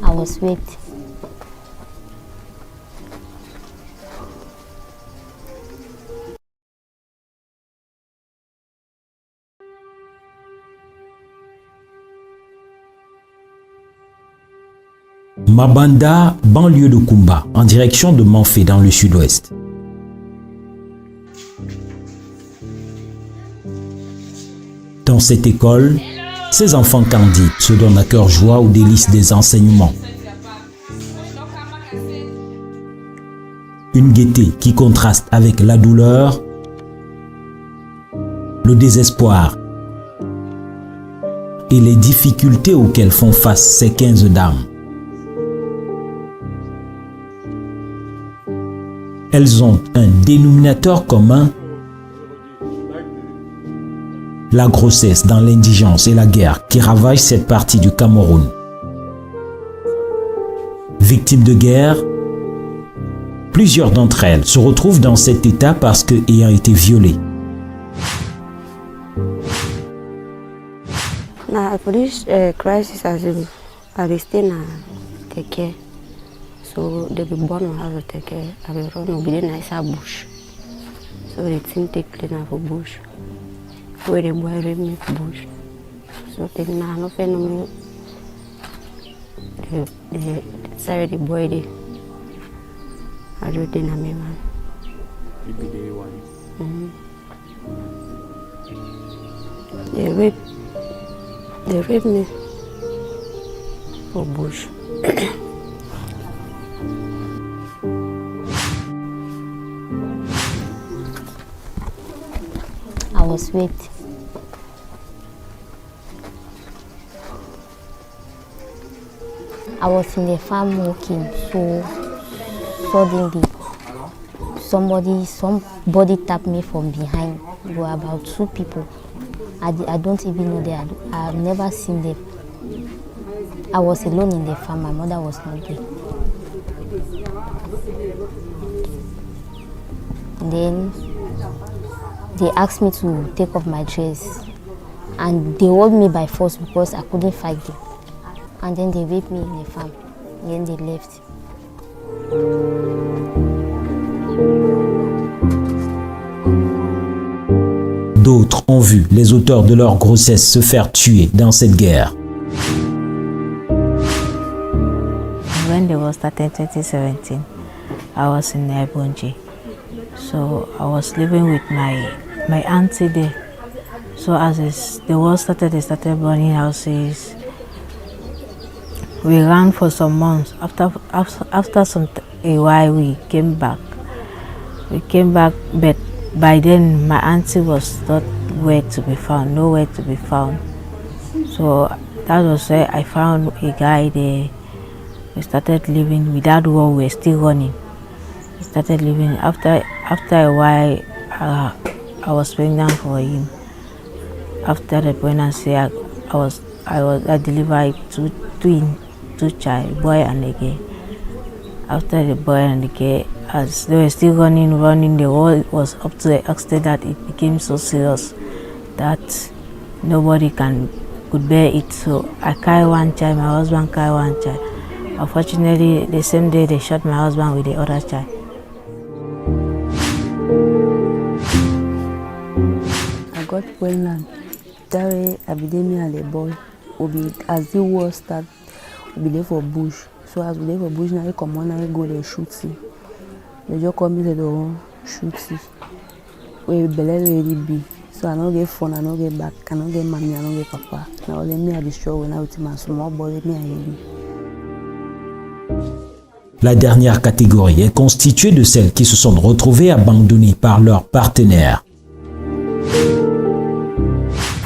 I was raped. Mabanda, banlieue de Kumba, en direction de Manfé dans le sud-ouest. Dans cette école, ces enfants candides se donnent à cœur joie aux délices des enseignements. Une gaieté qui contraste avec la douleur, le désespoir et les difficultés auxquelles font face ces 15 dames. Elles ont un dénominateur commun, la grossesse dans l'indigence et la guerre qui ravagent cette partie du Cameroun. Victimes de guerre, plusieurs d'entre elles se retrouvent dans cet état parce que ayant été violées. Na police crisis as arresté na keke. So they be born on how to take care. I be run over na isa bush. So the thing take place na for bush. Where the boy rape me for bush. So take na no fe no me. The sorry the boy dey. I do dey na me man. You be the one. They rape me for bush. I was raped. I was in the farm working, so suddenly somebody tapped me from behind. There were about 2 people. I don't even know them. I've never seen them. I was alone in the farm. My mother was not there. And then they asked me to take off my dress, and they hold me by force because I couldn't fight them. And then they raped me in the farm. And then they left. D'autres ont vu les auteurs de leur grossesse se faire tuer dans cette guerre. When the war started in 2017, I was in Ebonji. So I was living with my auntie there. So as the war started, they started burning houses. We ran for some months. After a while, we came back. But by then my auntie was not nowhere to be found. So that was where I found a guy there. We started living. Without war, we were still running. We started living. After a while, I was pregnant for him. After the pregnancy, I delivered two child, boy and a girl. After the boy and the girl, as they were still running, the war was up to the extent that it became so serious that nobody could bear it. So I carried one child, my husband carried one child. Unfortunately, the same day they shot my husband with the other child. I got pregnant. That way, I became and the boy. As the war started, we be there for bush. So as we there for bush, now I come on and I go there shooting. They just come in the door shooting. We belly really big. So I don't get phone, I don't get back, I don't get mommy, I don't get papa. Now let me at the show when I with my small boy, let me and him. La dernière catégorie est constituée de celles qui se sont retrouvées abandonnées par leurs partenaires.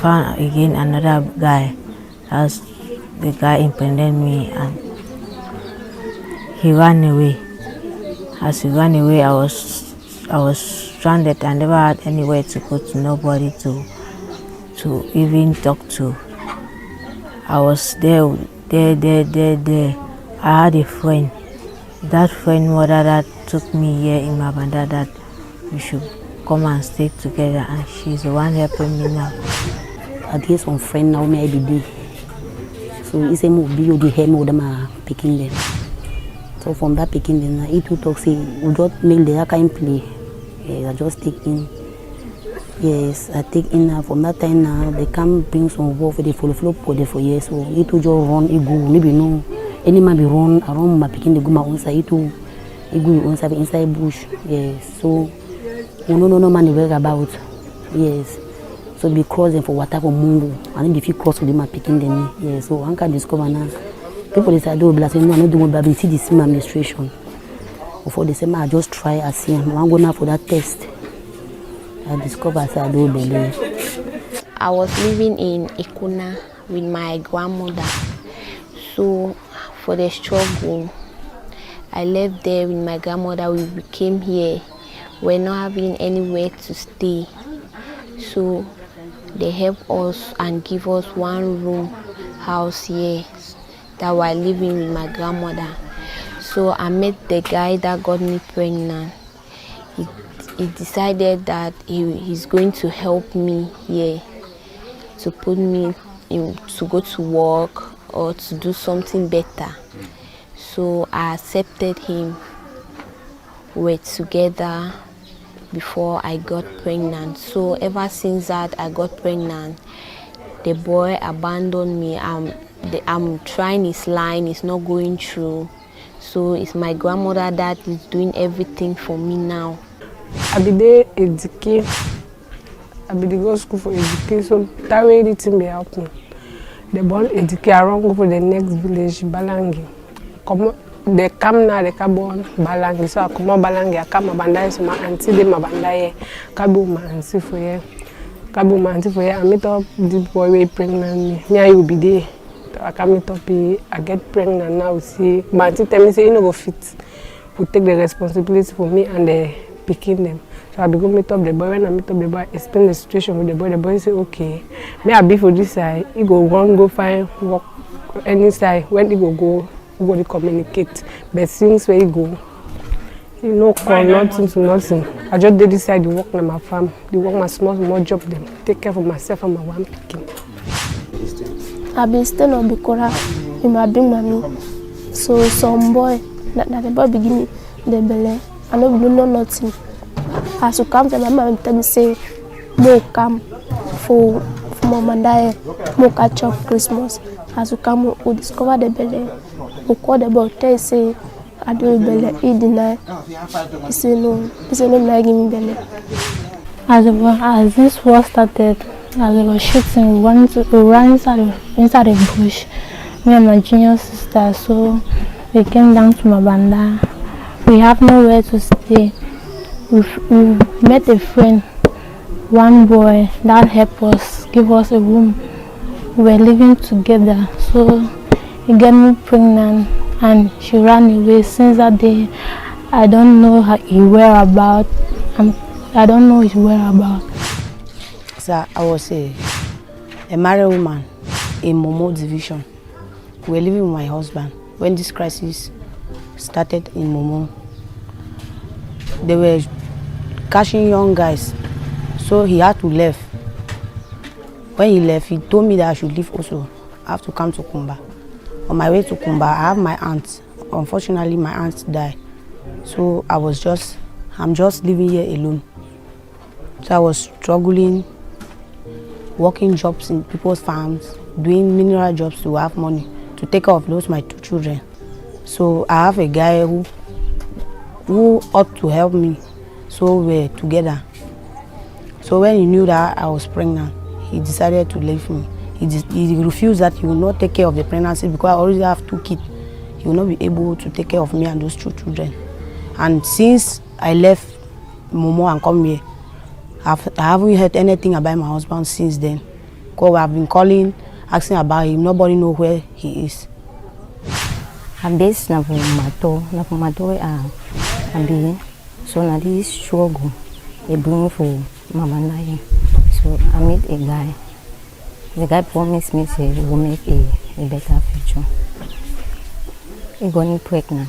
Found again another guy. As the guy impregnated me and he ran away. As he ran away, I was stranded. I never had anywhere to go, to nobody to even talk to. I was there. I had a friend. That friend mother that took me here in Mabanda that we should come and stay together, and she's the one helping me now. I get some friend now, me every day. So he say mo be you the hair mo them are picking them. So from that picking them, he too talk say we just make the kind play. Yes, I just take in. Yes, I take in now. From that time now, they come bring some work for the follow for years. So he too just run, he go, maybe no. Any man be run around my picking the go my own side, he too, he go on side inside bush. Yes, so we no man they work about. Yes, so they be crossing for water for mungo, and then if you cross with them, my picking them. Yes, so I can discover now. People they say, "Do bless me, I no do my baby." See the same administration. Before they say, "I just try and see." I'm going now for that test. I discovered I do believe. I was living in Ikuna with my grandmother. So for the struggle, I left there with my grandmother. We came here. We're not having anywhere to stay. So they helped us and give us one room house here that we're living with my grandmother. So I met the guy that got me pregnant. He decided that he's going to help me here, to put me in, to go to work or to do something better. So I accepted him. We're together before I got pregnant. So ever since that I got pregnant, the boy abandoned me. I'm trying his line, it's not going through. So it's my grandmother that is doing everything for me now. I be there educate. I be go school for education. That way anything be happen. They born educate around go for the next village, Balangi. Come they come now, they come born Balangi. So I come on Balangi, I come Mabandai, so my auntie de Mabandai, Kabu my auntie for here. Kabu my auntie for here. I meet up this boy way pregnant me. I will be there. I come meet up I get pregnant now. See, my auntie tell me say you no go fit. We take the responsibility for me and the picking them. So I be go meet up the boy. When I meet up the boy, explain the situation with the boy say okay. Me I be for this side. He go run, go find work any side. When he go to communicate. But since where he go, he no call nothing to nothing. I just did this side. The work in my farm. The work my small job. Them take care of myself and my one picking. I been staying on Bikora with my big mommy. So some boy, that the boy begin the belly. I don't know nothing. As you come to my mom and tell me say, "Mo come for mom and I, mo catch up Christmas." As you come, we discover the belly. We call the boy, tell say, "I do belly." He deny. He say no. He say no, not give me belly. As this war started, as they were shooting, we ran inside the bush. Me and my junior sister, so we came down to Mabanda. We have nowhere to stay. We met a friend, one boy that helped us, give us a room. We were living together, so he got me pregnant and she ran away. Since that day, I don't know his whereabouts. I don't know his whereabouts. So I was a married woman in Momo division. We were living with my husband when this crisis started in Momo. They were catching young guys, so he had to leave. When he left, he told me that I should leave also. I have to come to Kumba. On my way to Kumba, I have my aunt. Unfortunately, my aunt died. So I'm just living here alone. So I was struggling, working jobs in people's farms, doing mineral jobs to have money to take care of my 2 children. So I have a guy who ought to help me. So we're together. So when he knew that I was pregnant, he decided to leave me. He refused that he will not take care of the pregnancy because I already have 2 kids. He will not be able to take care of me and those 2 children. And since I left Momo and come here, I haven't heard anything about my husband since then. Because I've been calling, asking about him. Nobody knows where he is. I'm based in Napumato. I'm being so now this struggle a bring for Mama Naya. So I met a guy. The guy promised me he will make a better future. He got me pregnant.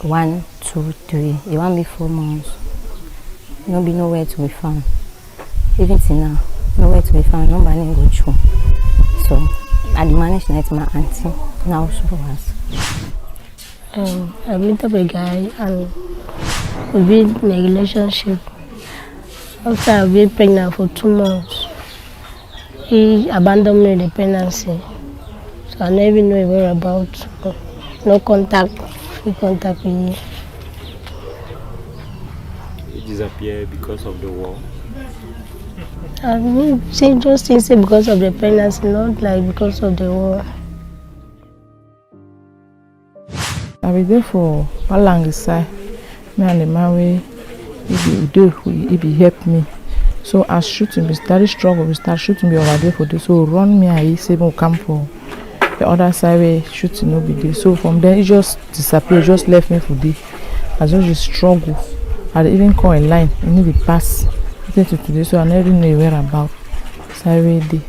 1, 2, 3. He want me 4 months. No be nowhere to be found. Even till now, nowhere to be found. Nobody go through. so I managed to my auntie now supervise. I met up a guy and we've been in a relationship. After I've been pregnant for 2 months, he abandoned me in the pregnancy. So I never know a whereabouts. No contact, free contact with me. He disappeared because of the war. I mean, just say because of the pregnancy, not like because of the war. I was there for a long time. Me and the man he help me. So as shooting, we started struggle. We start shooting me over there for this. So run me and he say we come for the other side where shooting no be there. So from there he just disappeared, just left me for there. As well as struggle. I even call a line and he will pass. To today, so I never know where about. So I ready.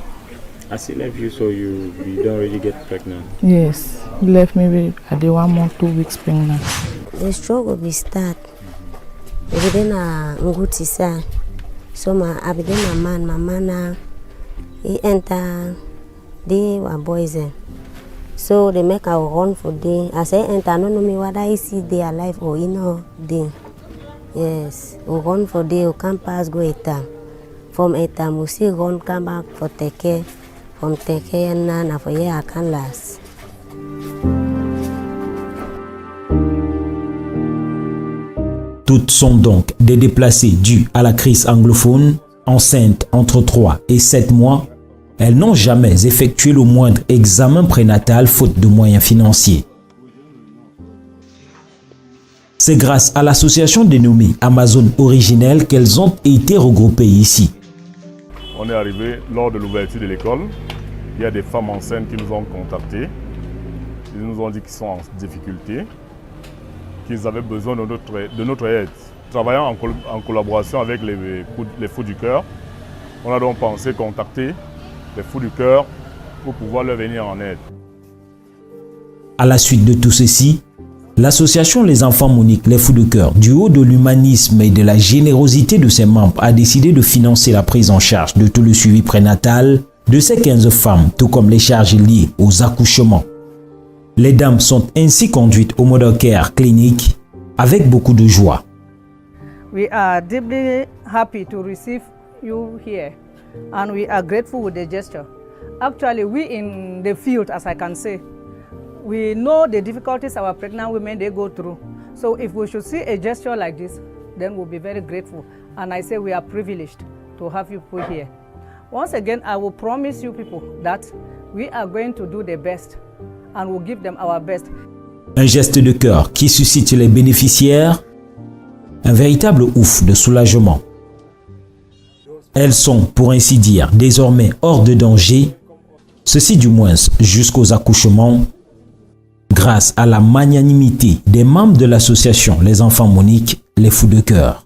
As he left you, so you don't really get pregnant? Yes, he left me with I did 1 month, 2 weeks pregnant. The struggle we start. We didn't good to so my man, he enter. They were boys. So they make our run for day. I say enter. No know me whether I see they alive or you know they. Yes, we run for day, we come pass go Etam. From Etam, we see run come back for Teke. From Teke and Nana for here I can last. Toutes sont donc des déplacées dues à la crise anglophone. Enceintes entre 3 et 7 mois, elles n'ont jamais effectué le moindre examen prénatal faute de moyens financiers. C'est grâce à l'association dénommée Amazon Originelle qu'elles ont été regroupées ici. On est arrivé lors de l'ouverture de l'école. Il y a des femmes enceintes qui nous ont contactés. Ils nous ont dit qu'ils sont en difficulté, qu'ils avaient besoin de notre aide. Travaillant en collaboration avec les Fous du Cœur, on a donc pensé contacter les Fous du Cœur pour pouvoir leur venir en aide. À la suite de tout ceci, l'association Les Enfants Moniques, les Fous de Cœur, du haut de l'humanisme et de la générosité de ses membres, a décidé de financer la prise en charge de tout le suivi prénatal de ces 15 femmes, tout comme les charges liées aux accouchements. Les dames sont ainsi conduites au Model Care clinique avec beaucoup de joie. We are deeply happy to receive you here, and we are grateful with the gesture. Actually, we in the field, as I can say, we know the difficulties our pregnant women they go through. So if we should see a gesture like this, then we'll be very grateful. And I say we are privileged to have you put here. Once again, I will promise you people that we are going to do the best and we'll give them our best. Un geste de cœur qui suscite les bénéficiaires un véritable ouf de soulagement. Elles sont, pour ainsi dire, désormais hors de danger, ceci du moins jusqu'aux accouchements, grâce à la magnanimité des membres de l'association Les Enfants Moniques, les Fous de Cœur.